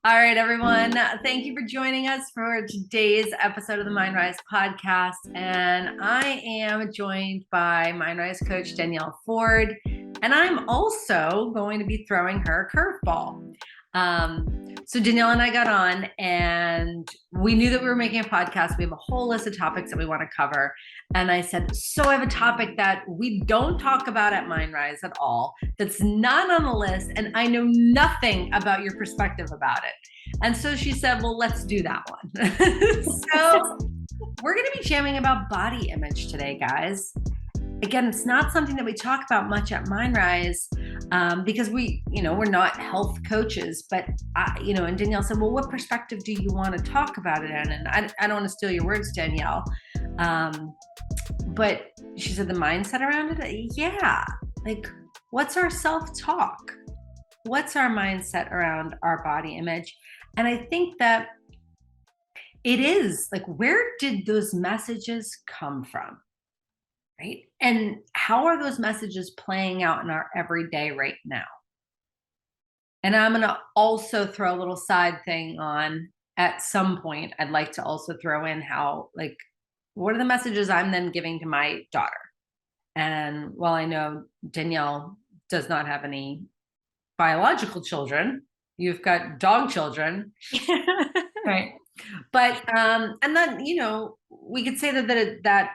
All right, everyone. Thank you for joining us for today's episode of the Mindrise podcast. And I am joined by Mindrise coach Danielle Ford, and I'm also going to be throwing her a curveball. So Danielle and I got on, and we knew that we were making a podcast. We have a whole list of topics that we want to cover. And I said, so I have a topic that we don't talk about at Mindrise at all, that's not on the list, and I know nothing about your perspective about it. And so she said, well, let's do that one. So we're going to be jamming about body image today, guys. Again, it's not something that we talk about much at Mindrise because we're not health coaches, but and Danielle said, well, what perspective do you want to talk about it in? And I don't want to steal your words, Danielle. But she said the mindset around it. Yeah. Like, what's our self-talk? What's our mindset around our body image? And I think that it is like, where did those messages come from? Right? And how are those messages playing out in our everyday right now? And I'm going to also throw a little side thing on at some point. I'd like to also throw in how, like, what are the messages I'm then giving to my daughter? And while I know Danielle does not have any biological children, you've got dog children. Right. But, and then, we could say that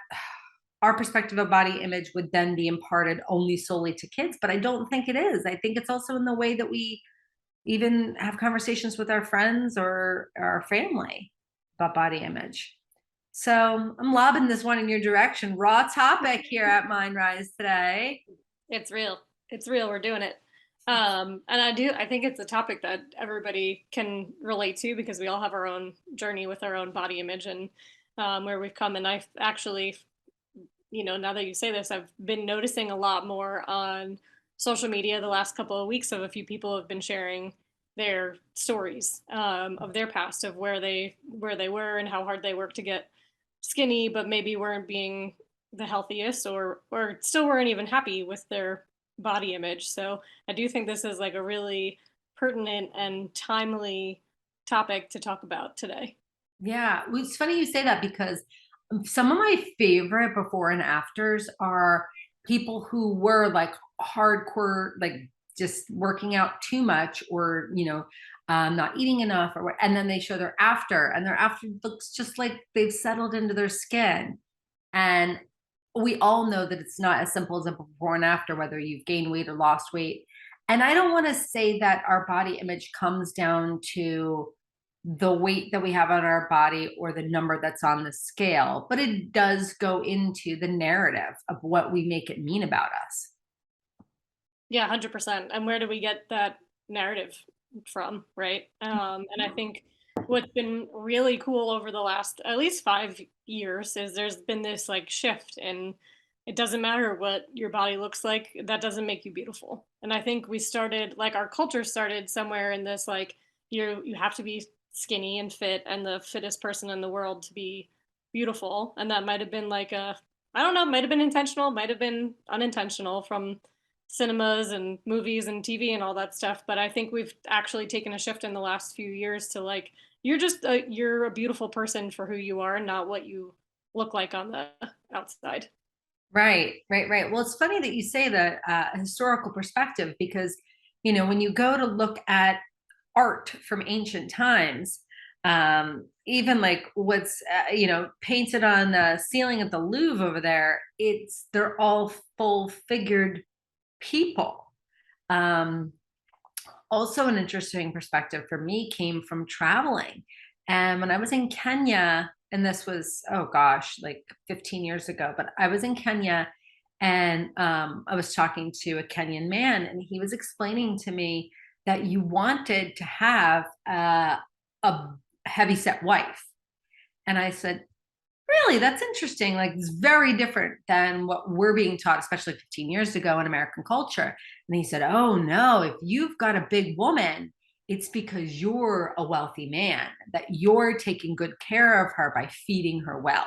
our perspective of body image would then be imparted only solely to kids, but I don't think it is. I think it's also in the way that we even have conversations with our friends or our family about body image. So I'm lobbing this one in your direction. Raw topic here at Mindrise today. It's real. It's real. We're doing it. And I think it's a topic that everybody can relate to because we all have our own journey with our own body image and where we've come. And I've actually, now that you say this, I've been noticing a lot more on social media the last couple of weeks of a few people have been sharing their stories of their past, of where they were and how hard they worked to get skinny, but maybe weren't being the healthiest or still weren't even happy with their body image. So I do think this is like a really pertinent and timely topic to talk about today. Yeah, well, it's funny you say that because some of my favorite before and afters are people who were like hardcore, like just working out too much or, not eating enough or what, and then they show their after, and their after looks just like they've settled into their skin. And we all know that it's not as simple as a before and after, whether you've gained weight or lost weight. And I don't want to say that our body image comes down to the weight that we have on our body or the number that's on the scale, but it does go into the narrative of what we make it mean about us. Yeah, 100%. And where do we get that narrative from, right? And I think what's been really cool over the last at least 5 years is there's been this like shift, and it doesn't matter what your body looks like, that doesn't make you beautiful. And I think we started, like, our culture started somewhere in this, like, you have to be skinny and fit and the fittest person in the world to be beautiful. And that might have been like I don't know, might have been intentional, might have been unintentional from cinemas and movies and TV and all that stuff. But I think we've actually taken a shift in the last few years to, like, you're a beautiful person for who you are and not what you look like on the outside. Right. Well, it's funny that you say the historical perspective because, when you go to look at art from ancient times, even like what's, painted on the ceiling at the Louvre over there, they're all full figured people. Also, an interesting perspective for me came from traveling. And when I was in Kenya, and this was, oh gosh, like 15 years ago, but I was in Kenya and I was talking to a Kenyan man, and he was explaining to me that you wanted to have a heavyset wife. And I said, really, that's interesting. Like, it's very different than what we're being taught, especially 15 years ago in American culture. And he said, oh no, if you've got a big woman, it's because you're a wealthy man, that you're taking good care of her by feeding her well.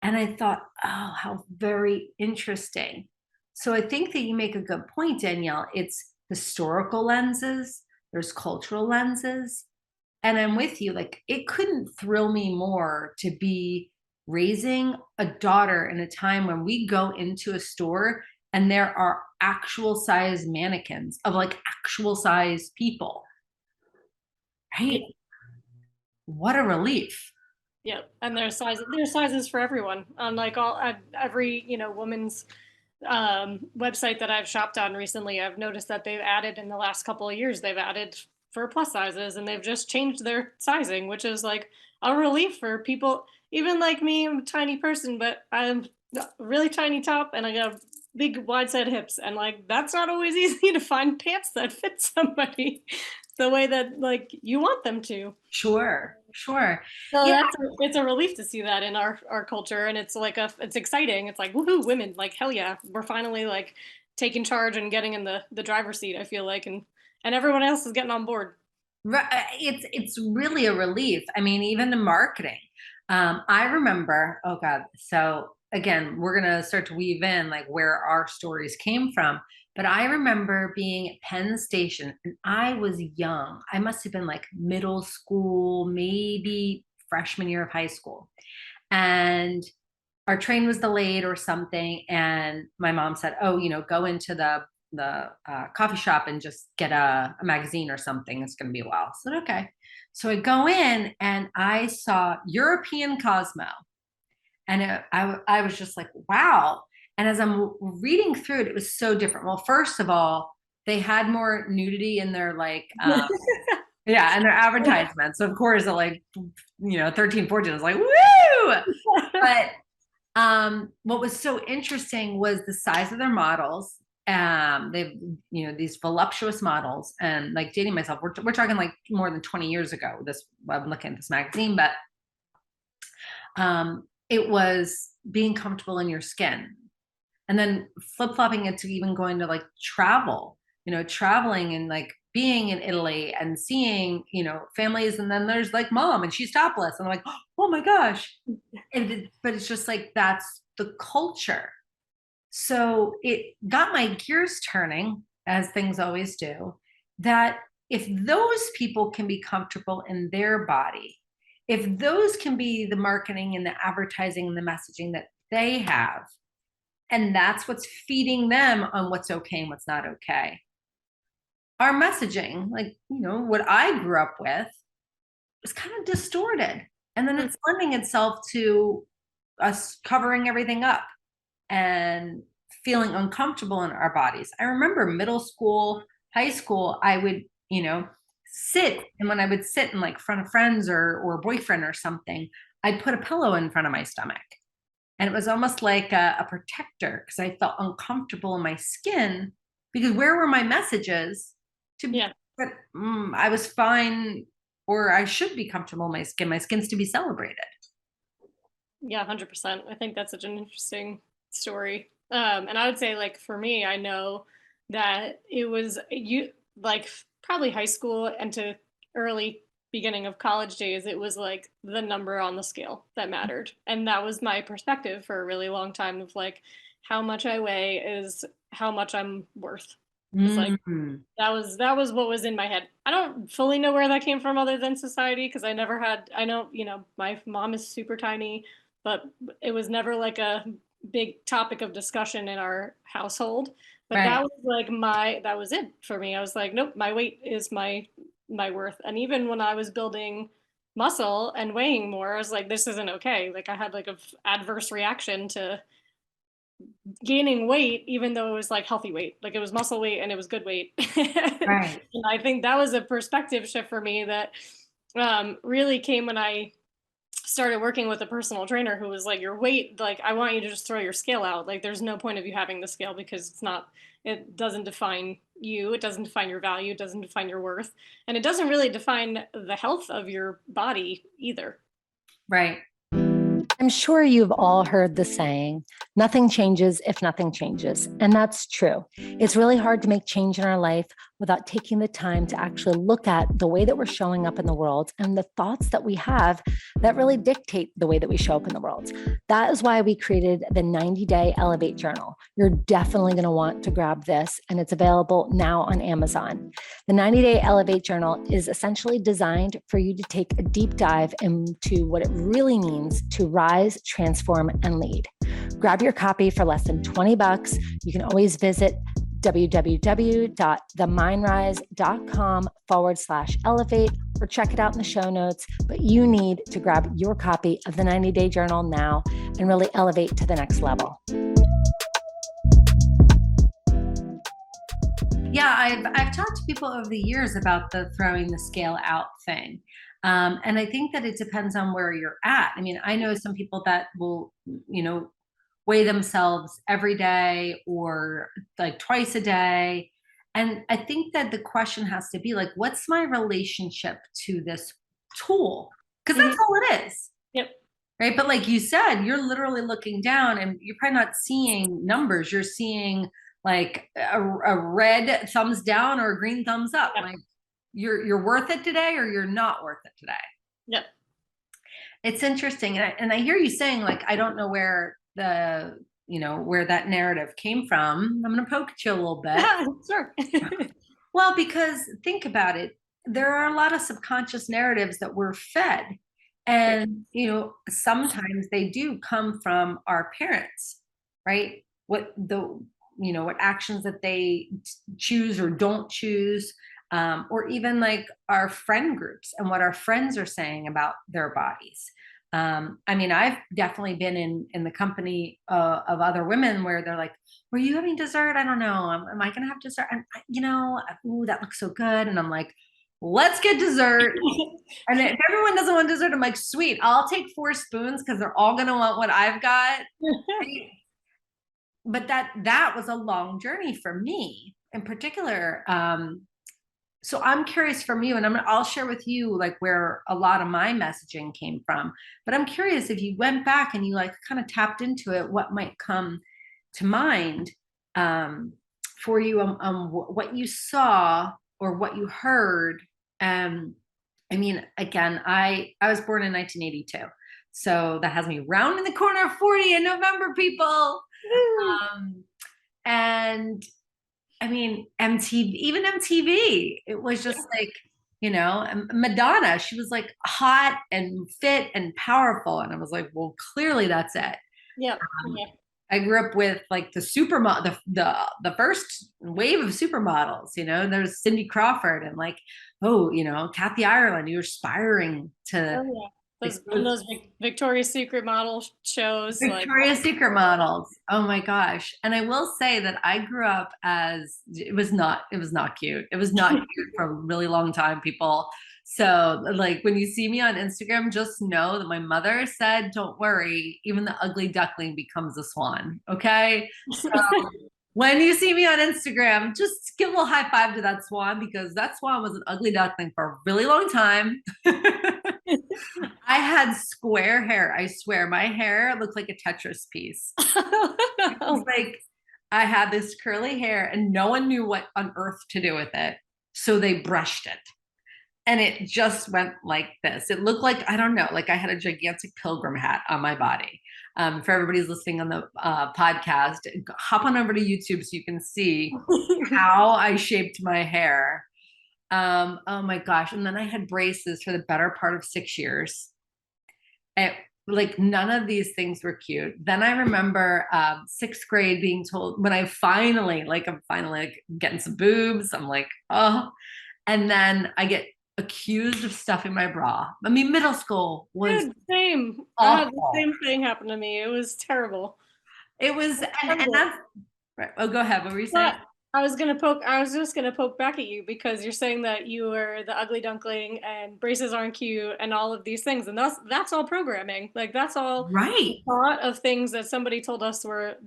And I thought, oh, how very interesting. So I think that you make a good point, Danielle. It's historical lenses, there's cultural lenses, And I'm with you. Like, it couldn't thrill me more to be raising a daughter in a time when we go into a store and there are actual size mannequins of like actual size people, right? What a relief. Yeah, and there's sizes for everyone. On like every woman's website that I've shopped on recently, I've noticed that they've added in the last couple of years they've added for plus sizes, and they've just changed their sizing, which is like a relief for people. Even like me, I'm a tiny person, but I'm a really tiny top, and I got big wide set hips, and like that's not always easy to find pants that fit somebody the way that like you want them to. Sure, sure. So Yeah, it's a relief to see that in our culture, and it's like it's exciting. It's like woohoo, women, like hell yeah, we're finally like taking charge and getting in the driver's seat. I feel like, and everyone else is getting on board. it's really a relief. I mean, even the marketing. I remember, oh God, so again, we're gonna start to weave in like where our stories came from. But I remember being at Penn Station and I was young. I must have been like middle school, maybe freshman year of high school. And our train was delayed or something, and my mom said, oh, go into the coffee shop and just get a magazine or something. It's going to be a while. I said, okay. So I go in and I saw European Cosmo, and I was just like, wow. And as I'm reading through it, it was so different. Well, first of all, they had more nudity in their like yeah, and their advertisements. So of course, at like 13, 14, I was like, woo! But what was so interesting was the size of their models. They've, these voluptuous models, and like dating myself, we're talking like more than 20 years ago. I'm looking at this magazine, but it was being comfortable in your skin, and then flip-flopping it to even going to like traveling and like being in Italy and seeing, families, and then there's like mom and she's topless, and I'm like, oh my gosh. But it's just like that's the culture. So it got my gears turning, as things always do, that if those people can be comfortable in their body, if those can be the marketing and the advertising and the messaging that they have, and that's what's feeding them on what's okay and what's not okay. Our messaging, like, what I grew up with, was kind of distorted. And then it's lending itself to us covering everything up and feeling uncomfortable in our bodies. I remember middle school, high school, I would, sit, and when I would sit in like front of friends or a boyfriend or something, I'd put a pillow in front of my stomach. And it was almost like a protector, because I felt uncomfortable in my skin, because where were my messages to that I was fine, or I should be comfortable in my skin. My skin's to be celebrated. Yeah, 100%. I think that's such an interesting story. And I would say, like, for me, I know that it was like probably high school and to early beginning of college days, it was like the number on the scale that mattered. And that was my perspective for a really long time of like how much I weigh is how much I'm worth. It's like that was what was in my head. I don't fully know where that came from other than society, because I know, my mom is super tiny, but it was never like a big topic of discussion in our household. But Right. that was like that was it for me. I was like, nope, my weight is my worth. And even when I was building muscle and weighing more, I was like, this isn't okay. Like I had like a adverse reaction to gaining weight, even though it was like healthy weight, like it was muscle weight and it was good weight. Right. And I think that was a perspective shift for me that really came when I started working with a personal trainer who was like, your weight, like I want you to just throw your scale out. Like there's no point of you having the scale, because it doesn't define you, it doesn't define your value, it doesn't define your worth, and it doesn't really define the health of your body either. Right. I'm sure you've all heard the saying, nothing changes if nothing changes. And that's true. It's really hard to make change in our life without taking the time to actually look at the way that we're showing up in the world and the thoughts that we have that really dictate the way that we show up in the world. That is why we created the 90-day Elevate Journal. You're definitely going to want to grab this, and it's available now on Amazon. The 90-day Elevate Journal is essentially designed for you to take a deep dive into what it really means to rise, transform, and lead. Grab your copy for less than $20. You can always visit www.themindrise.com/elevate or check it out in the show notes. But you need to grab your copy of the 90-day journal now and really elevate to the next level. Yeah, I've talked to people over the years about the throwing the scale out thing. And I think that it depends on where you're at. I mean, I know some people that will, weigh themselves every day or like twice a day. And I think that the question has to be like, what's my relationship to this tool? Because that's all it is. Yep. Right. But like you said, you're literally looking down and you're probably not seeing numbers. You're seeing like a red thumbs down or a green thumbs up. Yep. Like you're worth it today or you're not worth it today. Yep. It's interesting. And I hear you saying like, I don't know where where that narrative came from. I'm going to poke at you a little bit. Sure. Well, because think about it. There are a lot of subconscious narratives that we're fed. And, sometimes they do come from our parents, right? What actions that they choose or don't choose, or even like our friend groups and what our friends are saying about their bodies. I mean, I've definitely been in the company of other women where they're like, were you having dessert? I don't know. Am I going to have dessert? And, ooh, that looks so good. And I'm like, let's get dessert. And if everyone doesn't want dessert, I'm like, sweet, I'll take 4 spoons because they're all going to want what I've got. But that was a long journey for me in particular. So I'm curious from you, and I'll share with you like where a lot of my messaging came from. But I'm curious if you went back and you like kind of tapped into it, what might come to mind for you, what you saw or what you heard. I mean, again, I was born in 1982, so that has me rounding the corner of 40 in November, people. And I mean, MTV, it was just like, Madonna, she was like hot and fit and powerful. And I was like, well, clearly that's it. Yeah. I grew up with like the the first wave of supermodels, there's Cindy Crawford and like, Kathy Ireland, you're aspiring to. Oh, yeah. Those Victoria's Secret model shows. Victoria's Secret models. Oh my gosh. And I will say that I grew up it was not cute. It was not cute for a really long time, people. So like when you see me on Instagram, just know that my mother said, don't worry, even the ugly duckling becomes a swan. Okay. So when you see me on Instagram, just give a little high five to that swan because that swan was an ugly duckling for a really long time. I had square hair. I swear my hair looked like a Tetris piece. It was like I had this curly hair and no one knew what on earth to do with it. So they brushed it. And it just went like this. It looked like, I don't know, like I had a gigantic pilgrim hat on my body. For everybody's listening on the podcast, hop on over to YouTube so you can see how I shaped my hair. Oh my gosh. And then I had braces for the better part of 6 years. Like none of these things were cute. Then I remember 6th grade being told when I'm finally like getting some boobs. I'm like, oh, and then I get accused of stuffing my bra. I mean, middle school was same. The same thing happened to me. It was terrible. It was, and that's right. Oh, go ahead. What were you saying? I was just gonna poke back at you because you're saying that you were the ugly duckling and braces aren't cute and all of these things, and that's all programming. Like that's all right. A lot of things that somebody told us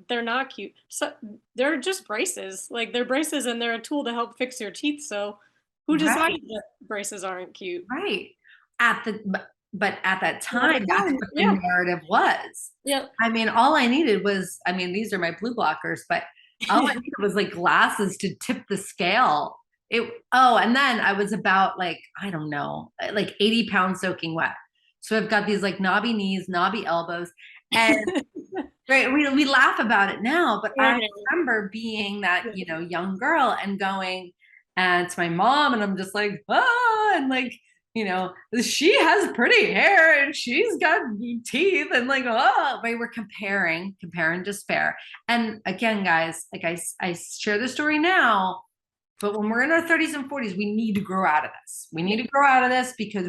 they're not cute. So they're just braces. Like they're braces and they're a tool to help fix your teeth. So who decided that braces aren't cute? Right. But at that time, that's what the narrative was. Yeah. I mean, all I needed was, these are my blue blockers, but all I needed was like glasses to tip the scale and then I was about like, I don't know, like 80 pounds soaking wet. So I've got these like knobby knees, knobby elbows. And right, we laugh about it now, but I remember being that, young girl and going and to my mom, and I'm just like, and like, she has pretty hair and she's got teeth, and like, right, we're comparing, compare and despair. And again, guys, like I share the story now, but when we're in our 30s and 40s, we need to grow out of this. We need to grow out of this because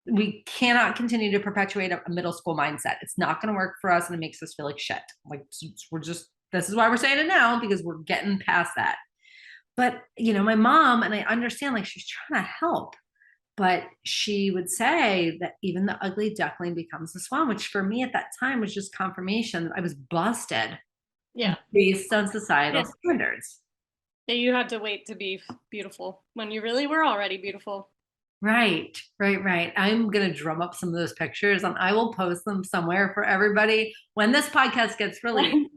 we cannot continue to perpetuate a middle school mindset. It's not going to work for us, and it makes us feel like shit. Like, this is why we're saying it now, because we're getting past that. But, my mom, and I understand, like, she's trying to help, but she would say that even the ugly duckling becomes the swan, which for me at that time was just confirmation that I was busted. Yeah. Based on societal standards. That you had to wait to be beautiful when you really were already beautiful. Right. I'm going to drum up some of those pictures and I will post them somewhere for everybody. When this podcast gets released,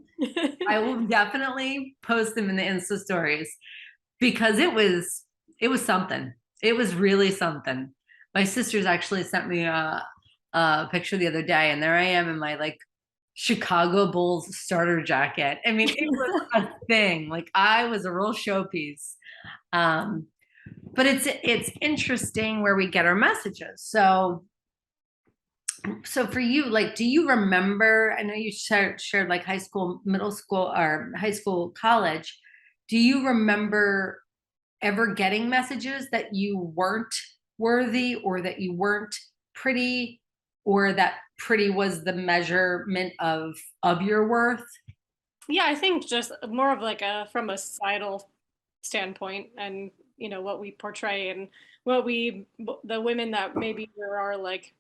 I will definitely post them in the Insta stories, because it was something. It was really something. My sisters actually sent me a picture the other day, and there I am in my like Chicago Bulls starter jacket. I mean, it was a thing. Like, I was a real showpiece. But it's interesting where we get our messages. So for you, like, do you remember, I know you shared like high school, middle school, or high school, college. Do you remember ever getting messages that you weren't worthy, or that you weren't pretty, or that pretty was the measurement of your worth? Yeah, I think just more of like from a societal standpoint, and what we portray, and the women that maybe were our like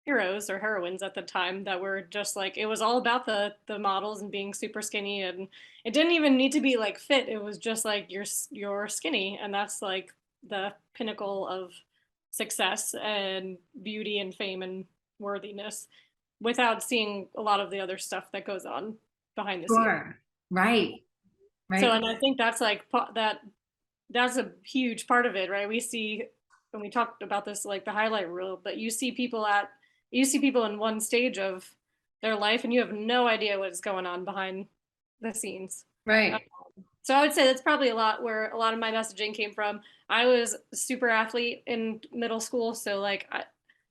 heroes or heroines at the time, that were just like, it was all about the models and being super skinny, and it didn't even need to be like fit. It was just like, you're skinny, and that's like the pinnacle of success and beauty and fame and worthiness, without seeing a lot of the other stuff that goes on behind the scenes. Sure. Right. So, and I think that's like that's a huge part of it, right? We see, when we talked about this, like the highlight reel, but you see people in one stage of their life, and you have no idea what's going on behind the scenes. Right. So I would say that's probably a lot where a lot of my messaging came from. I was a super athlete in middle school, so like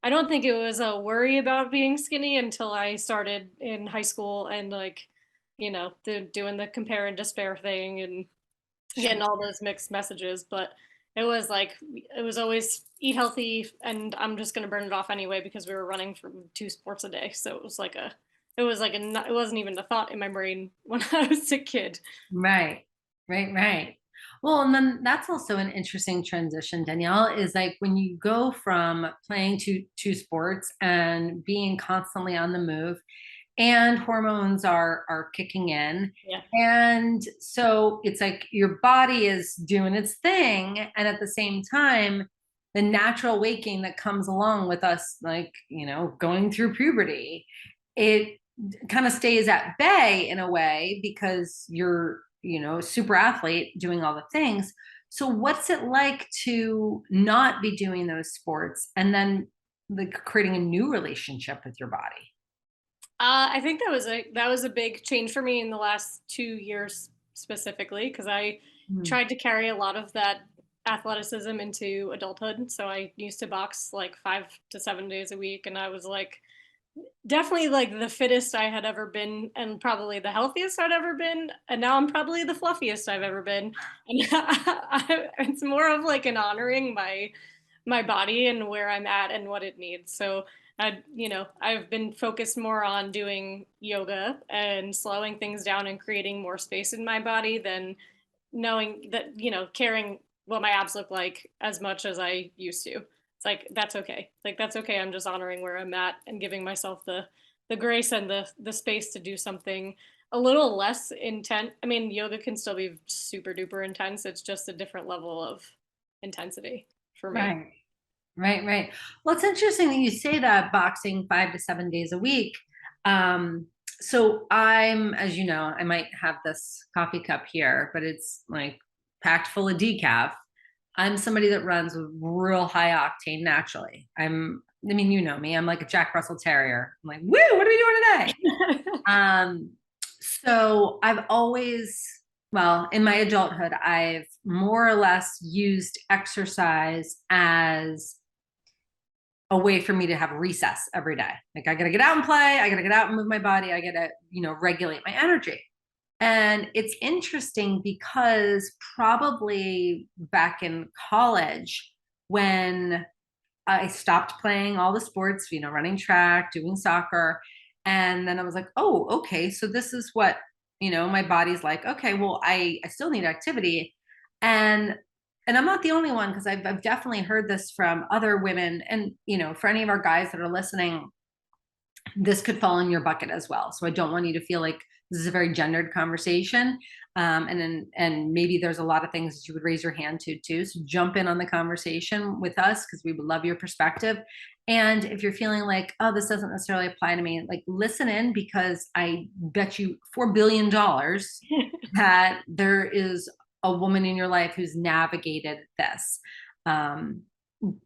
I don't think it was a worry about being skinny until I started in high school, and like, doing the compare and despair thing, and getting all those mixed messages. But it was always eat healthy, and I'm just going to burn it off anyway, because we were running for 2 sports a day. So it wasn't even a thought in my brain when I was a kid. Right. Well, and then that's also an interesting transition, Danielle, is like when you go from playing two sports and being constantly on the move, and hormones are kicking in. Yeah. And so it's like your body is doing its thing, and at the same time, the natural waking that comes along with us, like, going through puberty, it kind of stays at bay in a way, because you're, super athlete doing all the things. So what's it like to not be doing those sports, and then creating a new relationship with your body? I think that was a big change for me in the last 2 years specifically, because I tried to carry a lot of that athleticism into adulthood. So I used to box like 5 to 7 days a week, and I was like definitely like the fittest I had ever been, and probably the healthiest I'd ever been. And now I'm probably the fluffiest I've ever been. And it's more of like an honoring my body and where I'm at and what it needs. So I've been focused more on doing yoga and slowing things down and creating more space in my body, than knowing that, caring what my abs look like as much as I used to. It's like, that's okay. Like, that's okay. I'm just honoring where I'm at and giving myself the grace and the space to do something a little less intense. I mean, yoga can still be super duper intense. It's just a different level of intensity for me. Right. Well, it's interesting that you say that, boxing 5 to 7 days a week. So I'm, as you know, I might have this coffee cup here, but it's like packed full of decaf. I'm somebody that runs with real high octane naturally. I mean, you know me, I'm like a Jack Russell Terrier. I'm like, woo, what are we doing today? So I've always, well, in my adulthood, I've more or less used exercise as a way for me to have recess every day. Like I gotta get out and play, I gotta get out and move my body, I gotta, regulate my energy. And it's interesting because probably back in college, when I stopped playing all the sports, running track, doing soccer, and then I was like, oh, okay, so this is what, my body's like. Okay, well, I still need activity. And I'm not the only one, because I've definitely heard this from other women. And, for any of our guys that are listening, this could fall in your bucket as well. So I don't want you to feel like this is a very gendered conversation. And maybe there's a lot of things that you would raise your hand to too. So jump in on the conversation with us, because we would love your perspective. And if you're feeling like, oh, this doesn't necessarily apply to me, like listen in, because I bet you $4 billion that there is a woman in your life who's navigated this.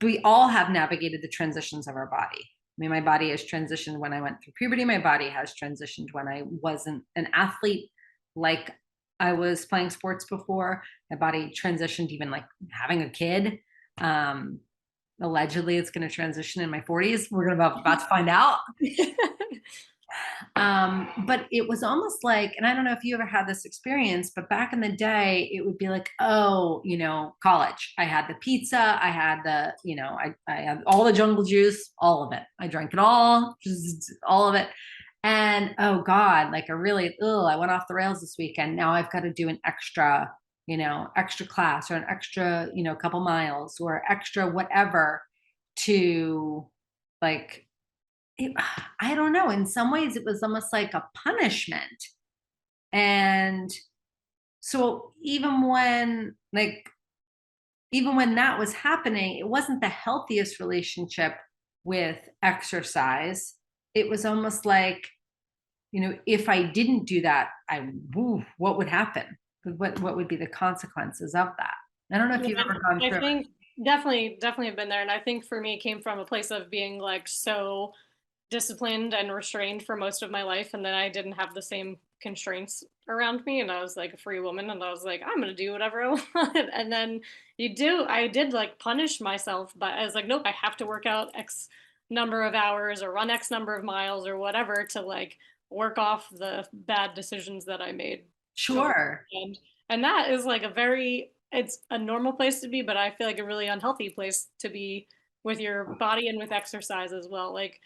We all have navigated the transitions of our body. I mean, my body has transitioned when I went through puberty. My body has transitioned when I wasn't an athlete, like I was playing sports before. My body transitioned even like having a kid. Allegedly, it's going to transition in my 40s. We're about to find out. But it was almost like, and I don't know if you ever had this experience, but back in the day, it would be like, oh, college. I had the pizza. I had the, I had all the jungle juice, all of it. I drank it all, just all of it. And oh God, like I went off the rails this weekend. Now I've got to do an extra, extra class, or an extra, couple miles, or extra whatever to like, I don't know. In some ways, it was almost like a punishment. And so even when that was happening, it wasn't the healthiest relationship with exercise. It was almost like, if I didn't do that, what would happen? What would be the consequences of that? I don't know if you've ever gone through. I think definitely have been there. And I think for me, it came from a place of being like so disciplined and restrained for most of my life, and then I didn't have the same constraints around me, and I was like a free woman, and I was like, I'm gonna do whatever I want. And then I did like punish myself, but I was like, nope, I have to work out X number of hours or run X number of miles or whatever to like work off the bad decisions that I made. Sure. And that is like it's a normal place to be, but I feel like a really unhealthy place to be with your body and with exercise as well. Like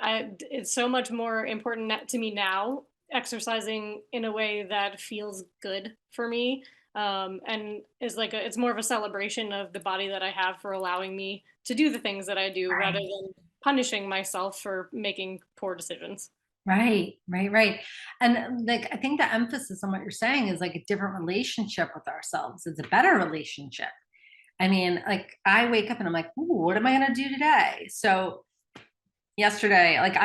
it's so much more important to me now, exercising in a way that feels good for me, and is like it's more of a celebration of the body that I have for allowing me to do the things that I do, Right. rather than punishing myself for making poor decisions. Right. And like, I think the emphasis on what you're saying is like a different relationship with ourselves. It's a better relationship. I mean, like I wake up and I'm like, ooh, what am I going to do today? So yesterday, like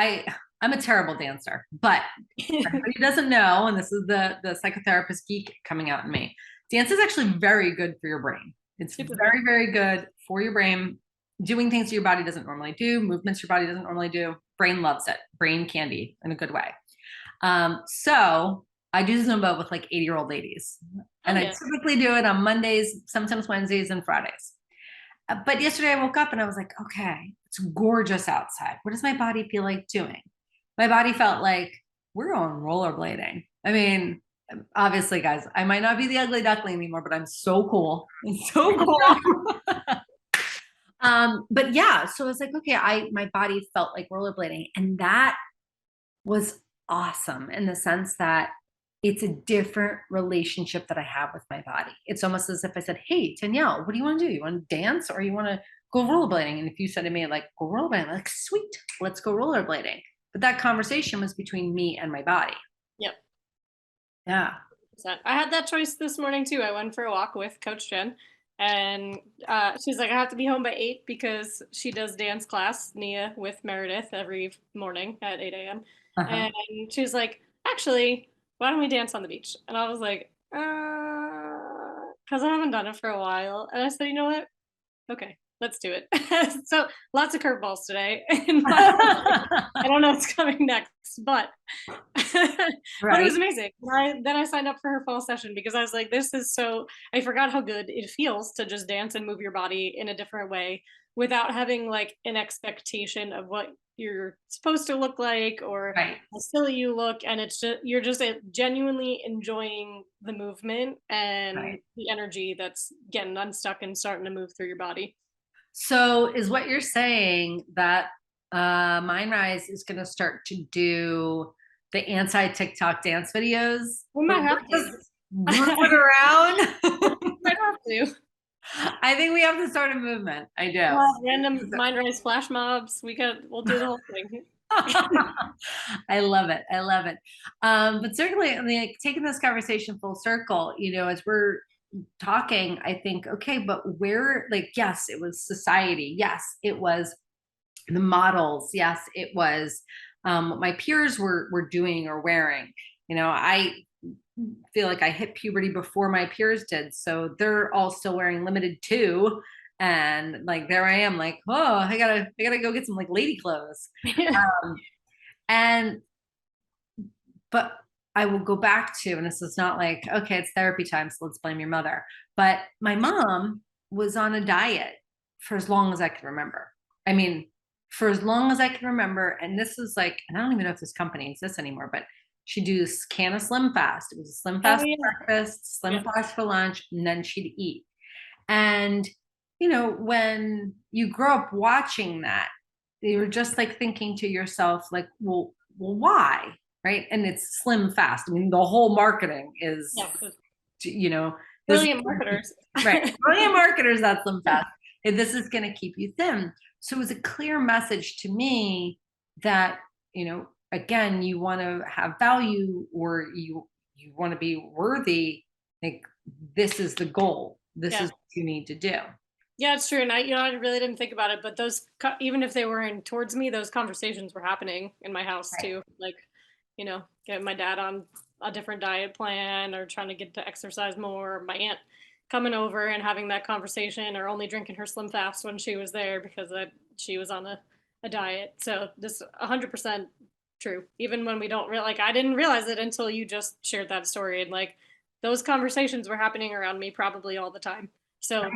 I'm a terrible dancer, but everybody doesn't know, and this is the psychotherapist geek coming out in me. Dance is actually very good for your brain. It's very, very good for your brain. Doing things your body doesn't normally do, movements your body doesn't normally do. Brain loves it. Brain candy in a good way. So I do Zumba with like 80-year-old ladies, and I typically do it on Mondays, sometimes Wednesdays, and Fridays. But yesterday I woke up and I was like, okay, it's gorgeous outside. What does my body feel like doing? My body felt like we're going rollerblading. I mean, obviously, guys, I might not be the ugly duckling anymore, but I'm so cool. I'm so cool. But yeah, so I was like, okay, my body felt like rollerblading, and that was awesome in the sense that it's a different relationship that I have with my body. It's almost as if I said, hey, Danielle, what do you want to do? You want to dance, or you want to go rollerblading? And if you said to me, like, go rollerblading, I'm like, sweet, let's go rollerblading. But that conversation was between me and my body. Yep. Yeah. I had that choice this morning too. I went for a walk with Coach Jen, and she's like, I have to be home by 8 because she does dance class, Nia, with Meredith every morning at 8 a.m. And she's like, actually, why don't we dance on the beach? And I was like, because I haven't done it for a while. And I said, you know what? Okay, let's do it. So lots of curveballs today. I don't know what's coming next, but but it was Right. amazing. Then I signed up for her fall session because I was like, this is so, I forgot how good it feels to just dance and move your body in a different way without having like an expectation of what you're supposed to look like or Right. how silly you look. And it's just, you're just genuinely enjoying the movement and Right. the energy that's getting unstuck and starting to move through your body. So is what you're saying that Mindrise is going to start to do the anti-TikTok dance videos? We might have to. Just group it around. Might have to. I think we have to start a movement. I do. Random Mindrise flash mobs. We'll do the whole thing. I love it. I love it. But certainly, I mean, like, taking this conversation full circle, as we're talking, I think, okay, but where, like, yes, it was society. Yes, it was the models. Yes, it was what my peers were doing or wearing. I feel like I hit puberty before my peers did, so they're all still wearing limited two, and like there I am, like, oh, I gotta go get some like lady clothes. And but I will go back to, and this is not like, okay, it's therapy time, so let's blame your mother. But my mom was on a diet for as long as I can remember. I mean, for as long as I can remember. And this is like, and I don't even know if this company exists anymore, but she'd do this can of Slim Fast. It was a Slim Fast Oh, yeah. for breakfast, Slim Fast for lunch, and then she'd eat. And, when you grow up watching that, you're just like thinking to yourself, like, well, why? Right. And it's Slim Fast. I mean, the whole marketing is, Brilliant marketers. right. Brilliant marketers, that's Slim Fast. This is going to keep you thin. So it was a clear message to me that, again, you want to have value, or you want to be worthy. Like, this is the goal. This is what you need to do. Yeah, it's true. And I really didn't think about it, but those, even if they weren't towards me, those conversations were happening in my house too. Like, getting my dad on a different diet plan or trying to get to exercise more. My aunt coming over and having that conversation, or only drinking her Slim Fast when she was there because she was on a diet. So this 100% true. Even when we don't like, I didn't realize it until you just shared that story. And like, those conversations were happening around me probably all the time. So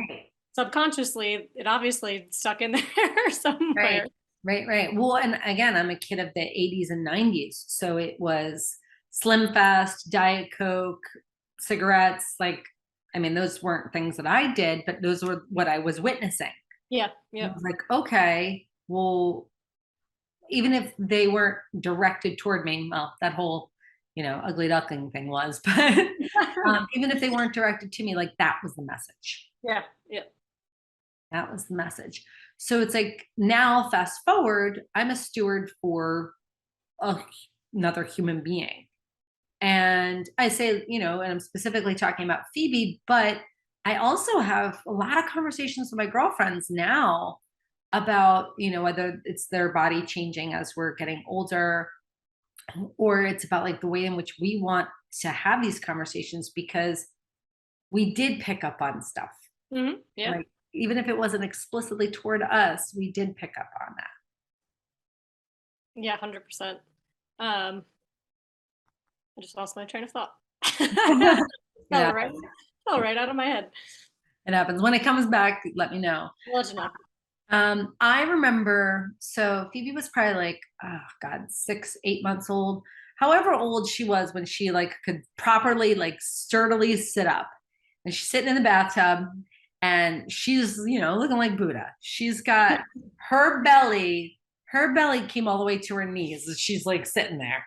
subconsciously, it obviously stuck in there somewhere. Right. Well, and again, I'm a kid of the 80s and 90s. So it was Slim Fast, Diet Coke, cigarettes. Like, I mean, those weren't things that I did, but those were what I was witnessing. Yeah. I was like, okay, well, even if they weren't directed toward me, well, that whole, ugly duckling thing was, but even if they weren't directed to me, like, that was the message. Yeah. That was the message. So it's like, now fast forward, I'm a steward for another human being. And I say, and I'm specifically talking about Phoebe, but I also have a lot of conversations with my girlfriends now about, whether it's their body changing as we're getting older, or it's about like the way in which we want to have these conversations, because we did pick up on stuff. Mm-hmm. Yeah. Like, even if it wasn't explicitly toward us, we did pick up on that. Yeah, 100%. I just lost my train of thought. Yeah. Fell right out of my head. It happens. When it comes back, let me know. I'll let you know. I remember, so Phoebe was probably like, oh God, 6-8 months old. However old she was when she like could properly, like, sturdily sit up. And she's sitting in the bathtub, and she's, looking like Buddha. She's got her belly came all the way to her knees. She's like sitting there.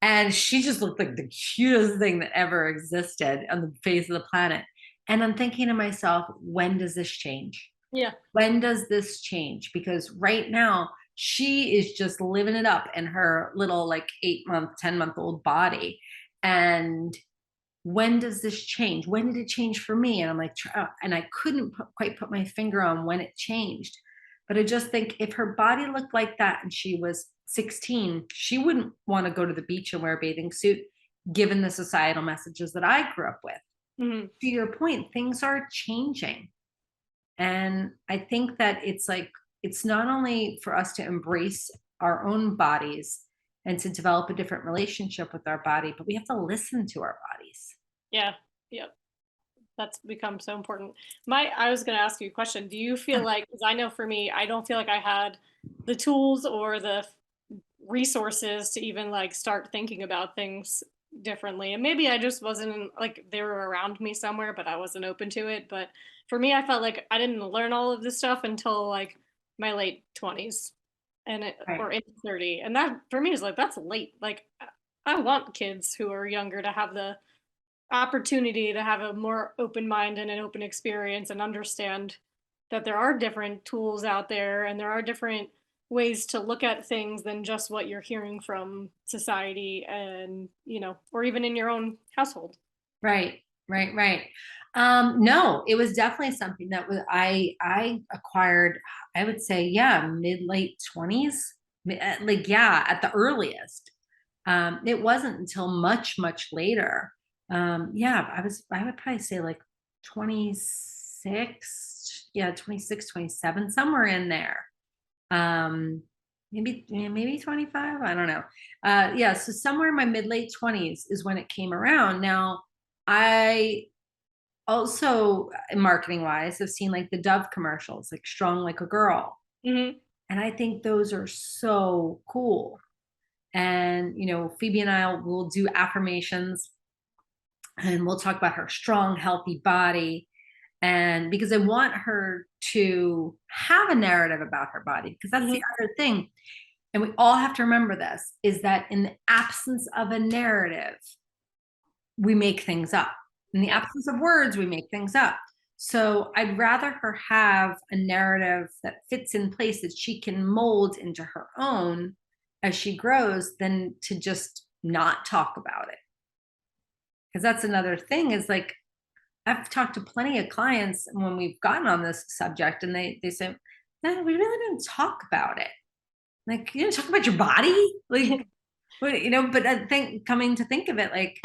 And she just looked like the cutest thing that ever existed on the face of the planet. And I'm thinking to myself, when does this change? Yeah. When does this change? Because right now she is just living it up in her little like 8-month, 10-month-old body. And when does this change? When did it change for me? And I'm like, and I couldn't quite put my finger on when it changed. But I just think if her body looked like that and she was 16, she wouldn't want to go to the beach and wear a bathing suit, given the societal messages that I grew up with. Mhm. to your point, things are changing. And I think that it's like, it's not only for us to embrace our own bodies and to develop a different relationship with our body, but we have to listen to our bodies. Yeah. Yep. That's become so important. I was going to ask you a question. Do you feel Yeah. like, because I know for me, I don't feel like I had the tools or the resources to even like start thinking about things differently. And maybe I just wasn't like they were around me somewhere, but I wasn't open to it. But for me, I felt like I didn't learn all of this stuff until like my late 20s Right. or into 30. And that for me is like, that's late. Like, I want kids who are younger to have the opportunity to have a more open mind and an open experience and understand that there are different tools out there and there are different ways to look at things than just what you're hearing from society and or even in your own household. Right, right, right. No, it was definitely something that I acquired, I would say, yeah, mid late 20s. Like, yeah, at the earliest. It wasn't until much, much later. Yeah, I would probably say like 26, yeah, 26, 27, somewhere in there. Um, maybe, yeah, maybe 25, I don't know. Yeah, so somewhere in my mid late 20s is when it came around. Now, I also, marketing wise, have seen like the Dove commercials, like Strong Like a Girl. Hmm. And I think those are so cool. And, Phoebe and I will do affirmations and we'll talk about her strong, healthy body. And because I want her to have a narrative about her body, because that's the Hmm. other thing. And we all have to remember this, is that in the absence of a narrative, we make things up. In the Yeah. absence of words, we make things up. So I'd rather her have a narrative that fits in place that she can mold into her own as she grows than to just not talk about it. Because that's another thing, is like, I've talked to plenty of clients when we've gotten on this subject and they say, no, we really didn't talk about it. Like, you didn't talk about your body? Like, but I think, coming to think of it, like,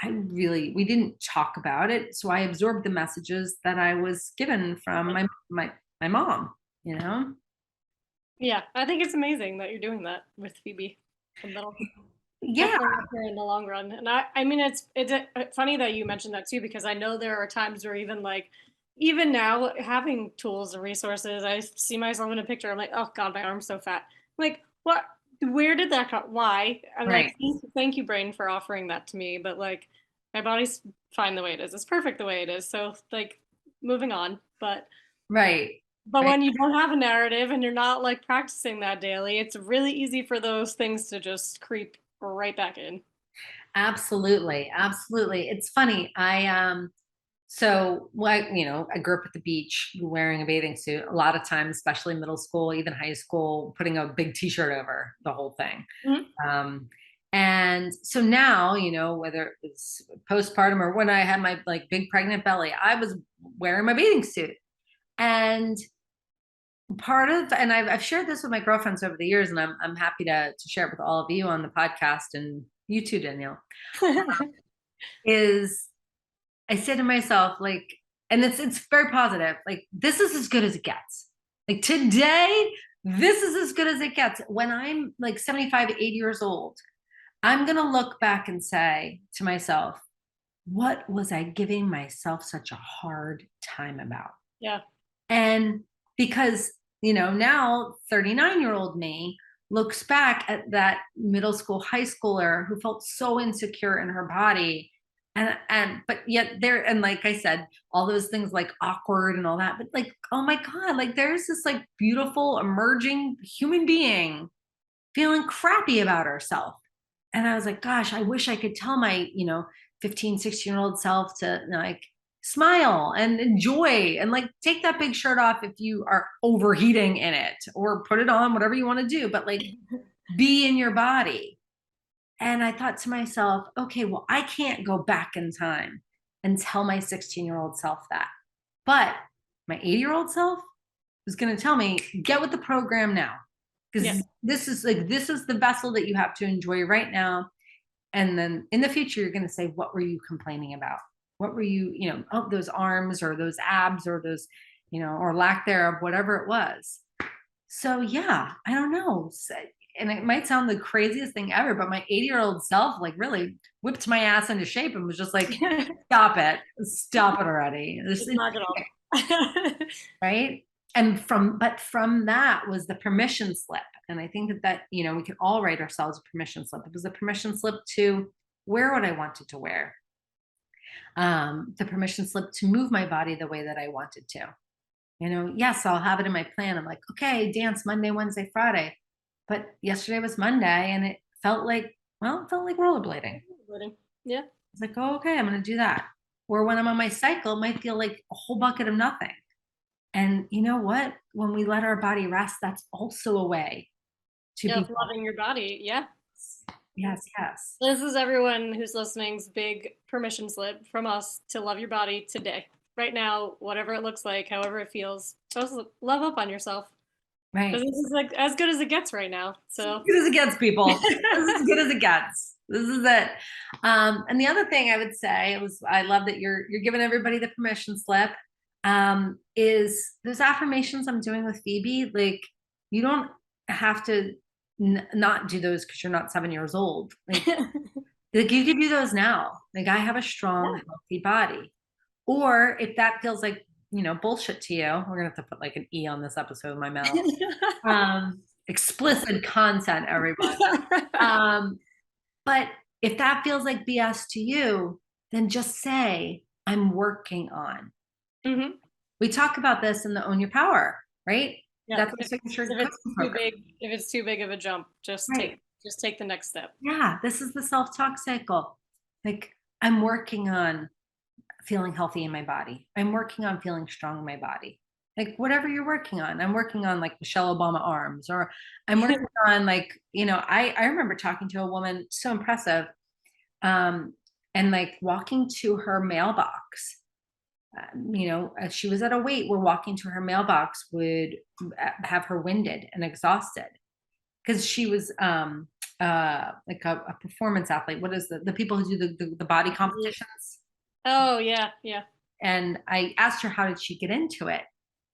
we didn't talk about it. So I absorbed the messages that I was given from my mom, you know? Yeah, I think it's amazing that you're doing that with Phoebe, and that'll Yeah. definitely help her in the long run. And I mean, it's funny that you mentioned that too, because I know there are times where even now having tools and resources, I see myself in a picture. I'm like, oh God, my arm's so fat. I'm like, what? Where did that come? Why? I'm Right. like, thank you, brain, for offering that to me. But like, my body's fine the way it is. It's perfect the way it is. So like, moving on. Right. But Right. when you don't have a narrative and you're not like practicing that daily, it's really easy for those things to just creep right back in. Absolutely. Absolutely. It's funny. So, like, I grew up at the beach wearing a bathing suit a lot of times, especially middle school, even high school, putting a big t-shirt over the whole thing. Mhm. Um, and so now, whether it's postpartum or when I had my like big pregnant belly, I was wearing my bathing suit. And and I've shared this with my girlfriends over the years, and I'm happy to share it with all of you on the podcast, and you too, Danielle, is I say to myself, like, and it's very positive, like, this is as good as it gets. Like, today, this is as good as it gets. When I'm like 75, 80 years old, I'm gonna look back and say to myself, what was I giving myself such a hard time about? Yeah. And because, now 39-year-old me looks back at that middle school, high schooler who felt so insecure in her body. But yet there, and like I said, all those things like awkward and all that, but like, oh my God, like there's this like beautiful emerging human being feeling crappy about herself. And I was like, gosh, I wish I could tell my, 15, 16-year-old self to like smile and enjoy and like take that big shirt off if you are overheating in it, or put it on, whatever you want to do, but like be in your body. And I thought to myself, okay, well, I can't go back in time and tell my 16-year-old self that. But my 80-year-old self is going to tell me, get with the program now. Yeah. Because this is the vessel that you have to enjoy right now. And then in the future, you're going to say, what were you complaining about? What were you, oh, those arms or those abs or those, or lack thereof, whatever it was. So yeah, I don't know. And it might sound the craziest thing ever, but my 80-year-old self like really whipped my ass into shape and was just like, stop it already. Just knock it off. Right. And from that was the permission slip. And I think that, we can all write ourselves a permission slip. It was a permission slip to wear what I wanted to wear. The permission slip to move my body the way that I wanted to. Yes, I'll have it in my plan. I'm like, okay, dance Monday, Wednesday, Friday. But yesterday was Monday and it felt like rollerblading. Yeah. It's like, oh, okay, I'm going to do that. Or when I'm on my cycle, it might feel like a whole bucket of nothing. And you know what? When we let our body rest, that's also a way to be loving your body. Yeah. Yes. This is everyone who's listening's big permission slip from us to love your body today. Right now, whatever it looks like, however it feels, just love up on yourself. Right. This is like as good as it gets right now. So as good as it gets, people. This is as good as it gets. This is it. And the other thing I would say I love that you're giving everybody the permission slip. Is those affirmations I'm doing with Phoebe, like you don't have to not do those because you're not 7 years old. Like, like you could do those now. Like I have a strong, healthy body. Or if that feels like, bullshit to you, we're gonna have to put like an E on this episode of my mouth. Explicit content, everybody. But if that feels like BS to you, then just say, I'm working on. Mm-hmm. We talk about this in the Own Your Power, right? Yeah. That's if it's too big of a jump, just take the next step. Yeah, this is the self-talk cycle. Like I'm working on feeling healthy in my body. I'm working on feeling strong in my body. Like whatever you're working on. I'm working on like Michelle Obama arms, or I'm working on like, I remember talking to a woman, so impressive, and like walking to her mailbox. As she was at a weight where walking to her mailbox would have her winded and exhausted because she was like a performance athlete. What is the people who do the body competitions? Oh yeah. And I asked her, how did she get into it?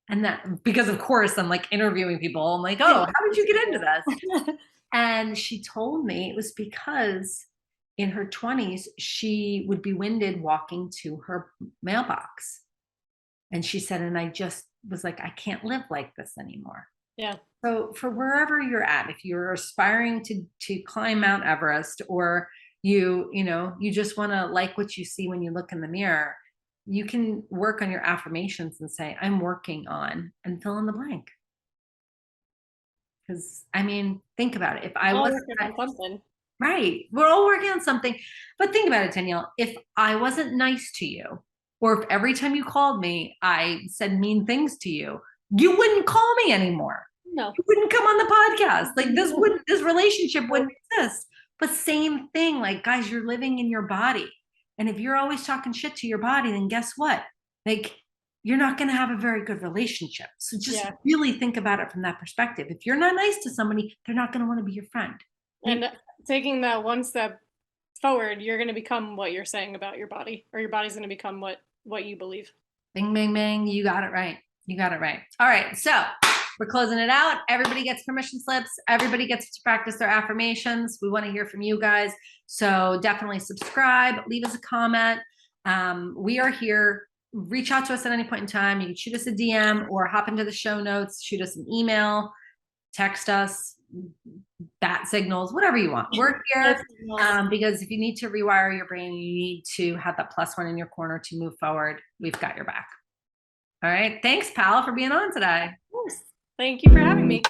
And that, because of course I'm like interviewing people. I'm like, oh, how did you get into this? And she told me it was because in her 20s, she would be winded walking to her mailbox. And she said, and I just was like, I can't live like this anymore. Yeah. So for wherever you're at, if you're aspiring to climb Mount Everest, or you just want to like what you see when you look in the mirror, you can work on your affirmations and say, I'm working on, and fill in the blank. Because think about it. If I wasn't something. Right. We're all working on something. But think about it, Danielle. If I wasn't nice to you, or if every time you called me, I said mean things to you, you wouldn't call me anymore. No. You wouldn't come on the podcast. Like this relationship wouldn't exist. But same thing, like guys, you're living in your body. And if you're always talking shit to your body, then guess what? Like you're not going to have a very good relationship. So just really think about it from that perspective. If you're not nice to somebody, they're not going to want to be your friend. And taking that one step forward, you're going to become what you're saying about your body, or your body's going to become what you believe. Bing, bing, bing. You got it right. All right. So we're closing it out. Everybody gets permission slips. Everybody gets to practice their affirmations. We want to hear from you guys. So definitely subscribe, leave us a comment. We are here. Reach out to us at any point in time. You can shoot us a DM or hop into the show notes, shoot us an email, text us, bat signals, whatever you want. We're here because if you need to rewire your brain, you need to have that +1 in your corner to move forward. We've got your back. All right. Thanks, pal, for being on today. Of course. Thank you for having me.